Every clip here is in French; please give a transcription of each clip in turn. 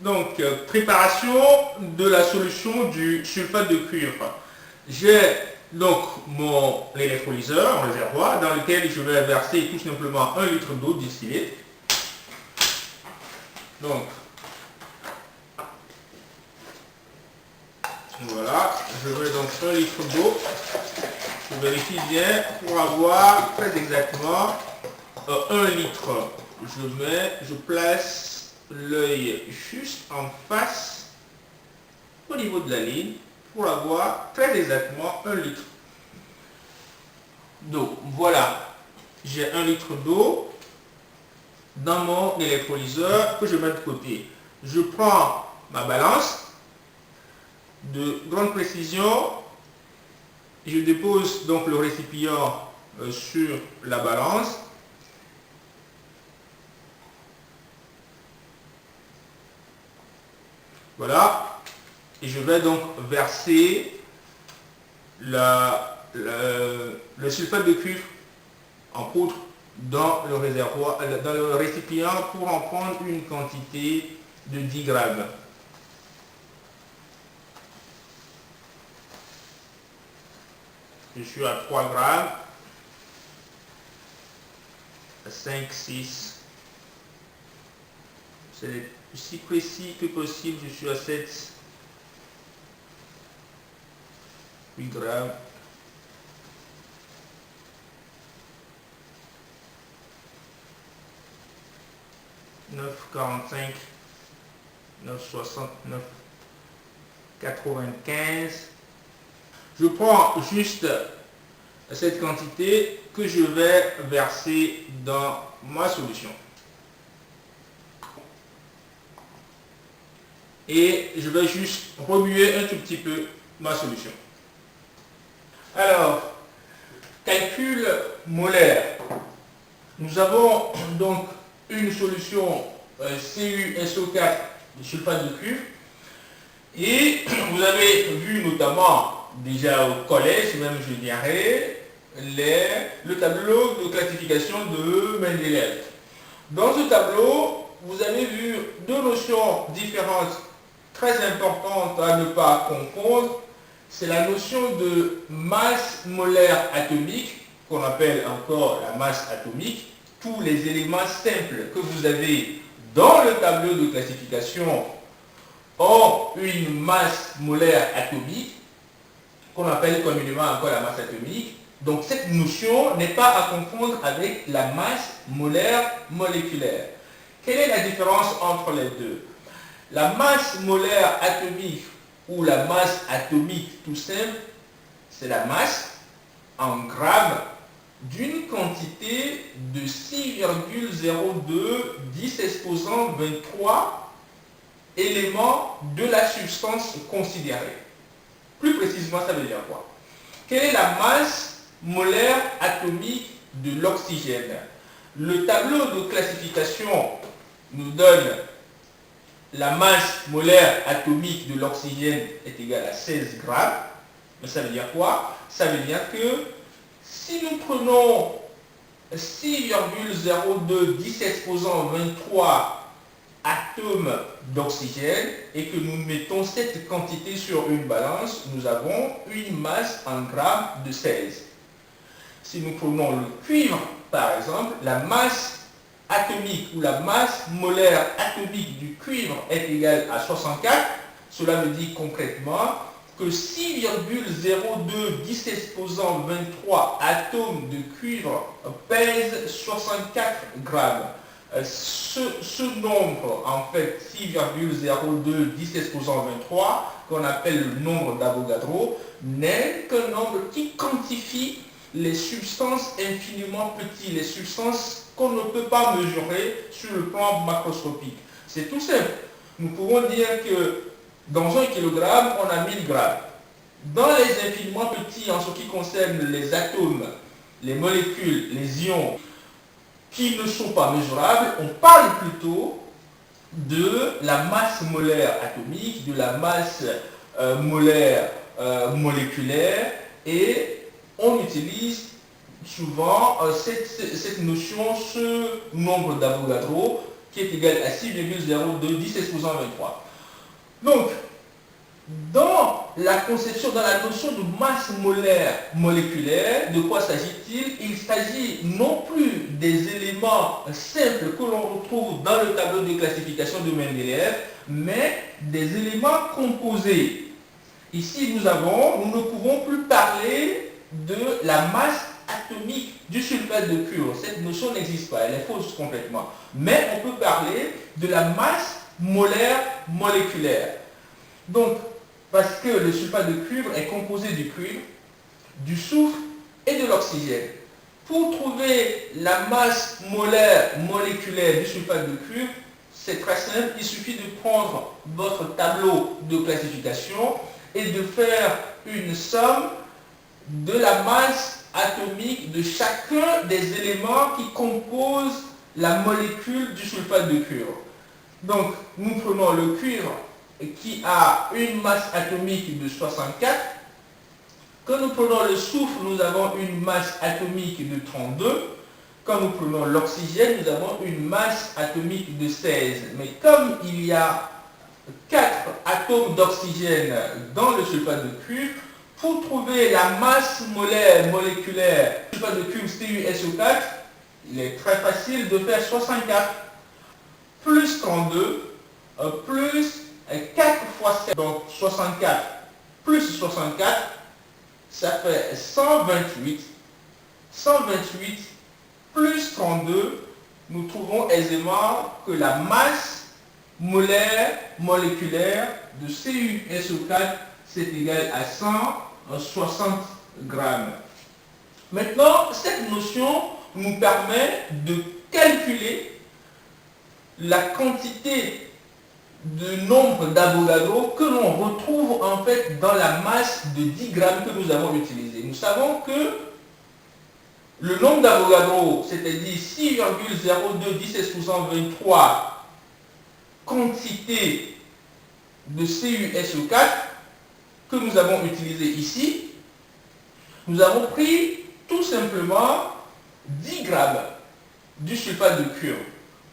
Donc, préparation de la solution du sulfate de cuivre. J'ai donc mon électrolyseur, mon réservoir, dans lequel je vais verser tout simplement 1 litre d'eau distillée. Donc, voilà, je mets donc 1 litre d'eau. Je vérifie bien pour avoir très exactement 1 litre. Je place l'œil juste en face au niveau de la ligne pour avoir très exactement 1 litre d'eau. Voilà, j'ai 1 litre d'eau dans mon électrolyseur que je mets de côté. Je prends ma balance de grande précision. Je dépose donc le récipient sur la balance. Voilà. Et je vais donc verser le sulfate de cuivre en poudre dans le réservoir, dans le récipient pour en prendre une quantité de 10 grammes. Je suis à 3 grammes, à 5, 6. C'est aussi précis que possible, je suis à 7, 8 grammes. 9,45, 9,69, 95. Je prends juste cette quantité que je vais verser dans ma solution. Et je vais juste remuer un tout petit peu ma solution. Alors, calcul molaire. Nous avons donc une solution CuSO4 de sulfate de cuivre. Et vous avez vu notamment déjà au collège, même je dirais, le tableau de classification de Mendeleev. Dans ce tableau, vous avez vu deux notions différentes très importantes à ne pas confondre. C'est la notion de masse molaire atomique, qu'on appelle encore la masse atomique. Tous les éléments simples que vous avez dans le tableau de classification ont une masse molaire atomique, qu'on appelle communément encore la masse atomique. Donc cette notion n'est pas à confondre avec la masse molaire moléculaire. Quelle est la différence entre les deux? La masse molaire atomique ou la masse atomique tout simple, c'est la masse en grammes d'une quantité de 6,02 10 exposant 23 éléments de la substance considérée. Plus précisément, ça veut dire quoi? Quelle est la masse molaire atomique de l'oxygène? Le tableau de classification nous donne la masse molaire atomique de l'oxygène est égale à 16 grammes. Mais ça veut dire quoi? Ça veut dire que si nous prenons 6,02 10 exposant 23 atomes d'oxygène et que nous mettons cette quantité sur une balance, nous avons une masse en grammes de 16. Si nous prenons le cuivre, par exemple, la masse atomique ou la masse molaire atomique du cuivre est égale à 64. Cela veut dire concrètement que 6,02 10 exposant 23 atomes de cuivre pèsent 64 grammes. Ce nombre, en fait, 6,02 10 exposant 23, qu'on appelle le nombre d'Avogadro, n'est qu'un nombre qui quantifie les substances infiniment petites, les substances qu'on ne peut pas mesurer sur le plan macroscopique. C'est tout simple. Nous pouvons dire que dans 1 kg, on a 1000 grammes. Dans les infiniment petits, en ce qui concerne les atomes, les molécules, les ions, qui ne sont pas mesurables, on parle plutôt de la masse molaire atomique, de la masse molaire moléculaire, et on utilise souvent cette notion, ce nombre d'Avogadro, qui est égal à 6,02 10 exposant 23. Donc, dans la conception, dans la notion de masse molaire moléculaire, de quoi s'agit-il? Il s'agit non plus des éléments simples que l'on retrouve dans le tableau de classification de Mendeleev, mais des éléments composés. Ici, nous ne pouvons plus parler de la masse atomique du sulfate de cuivre. Cette notion n'existe pas, elle est fausse complètement. Mais on peut parler de la masse molaire moléculaire. Donc, parce que le sulfate de cuivre est composé du cuivre, du soufre et de l'oxygène. Pour trouver la masse molaire moléculaire du sulfate de cuivre, c'est très simple, il suffit de prendre votre tableau de classification et de faire une somme de la masse atomique de chacun des éléments qui composent la molécule du sulfate de cuivre. Donc, nous prenons le cuivre qui a une masse atomique de 64. Quand nous prenons le soufre, nous avons une masse atomique de 32. Quand nous prenons l'oxygène, nous avons une masse atomique de 16. Mais comme il y a 4 atomes d'oxygène dans le sulfate de cuivre, pour trouver la masse molaire moléculaire du sulfate de cuivre CuSO4, il est très facile de faire 64 plus 32 plus 4 fois 7, donc 64 plus 64, ça fait 128. 128 plus 32, nous trouvons aisément que la masse molaire moléculaire de CuSO4, c'est égal à 160 grammes. Maintenant, cette notion nous permet de calculer la quantité de nombre d'Avogadro que l'on retrouve en fait dans la masse de 10 grammes que nous avons utilisée. Nous savons que le nombre d'Avogadro, c'est-à-dire 6,02 10 exposant 23 quantité de CuSO4 que nous avons utilisé ici, nous avons pris tout simplement 10 grammes du sulfate de cuivre.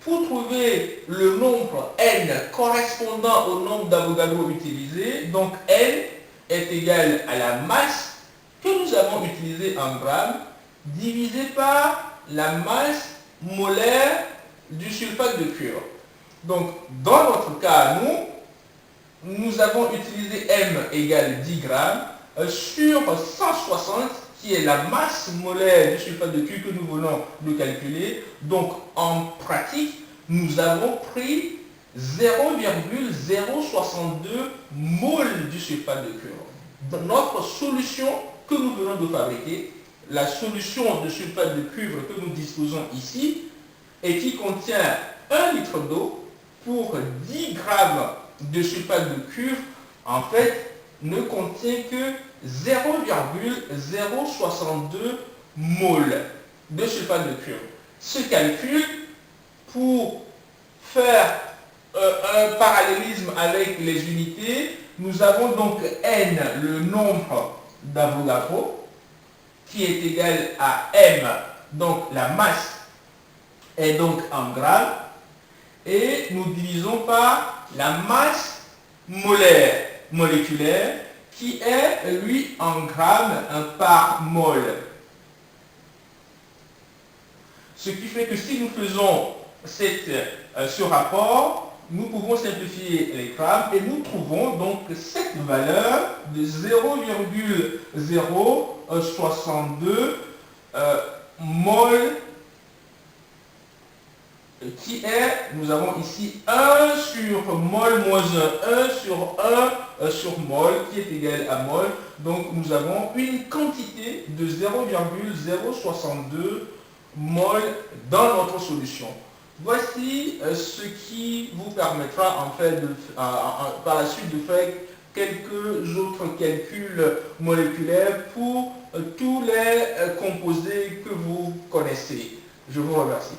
Pour trouver le nombre n correspondant au nombre d'Avogadro utilisé, donc n est égal à la masse que nous avons utilisée en grammes divisé par la masse molaire du sulfate de cuivre. Donc dans notre cas, nous avons utilisé m égale 10 grammes sur 160 qui est la masse molaire du sulfate de cuivre que nous venons de calculer. Donc en pratique, nous avons pris 0,062 mol du sulfate de cuivre. Dans notre solution que nous venons de fabriquer, la solution de sulfate de cuivre que nous disposons ici, et qui contient 1 litre d'eau pour 10 grammes de sulfate de cuivre, en fait, ne contient que 0,062 mol de sulfate de cuivre. Ce calcul, pour faire un parallélisme avec les unités, nous avons donc n, le nombre d'Avogadro, qui est égal à m, donc la masse est donc en grammes, et nous divisons par la masse molaire moléculaire, qui est, lui, en grammes par mol. Ce qui fait que si nous faisons ce rapport, nous pouvons simplifier les grammes et nous trouvons donc cette valeur de 0,062 mol qui est, nous avons ici 1 sur mol moins 1 sur 1 sur mol qui est égal à mol. Donc nous avons une quantité de 0,062 mol dans notre solution. Voici ce qui vous permettra en fait par la suite de faire quelques autres calculs moléculaires pour tous les composés que vous connaissez. Je vous remercie.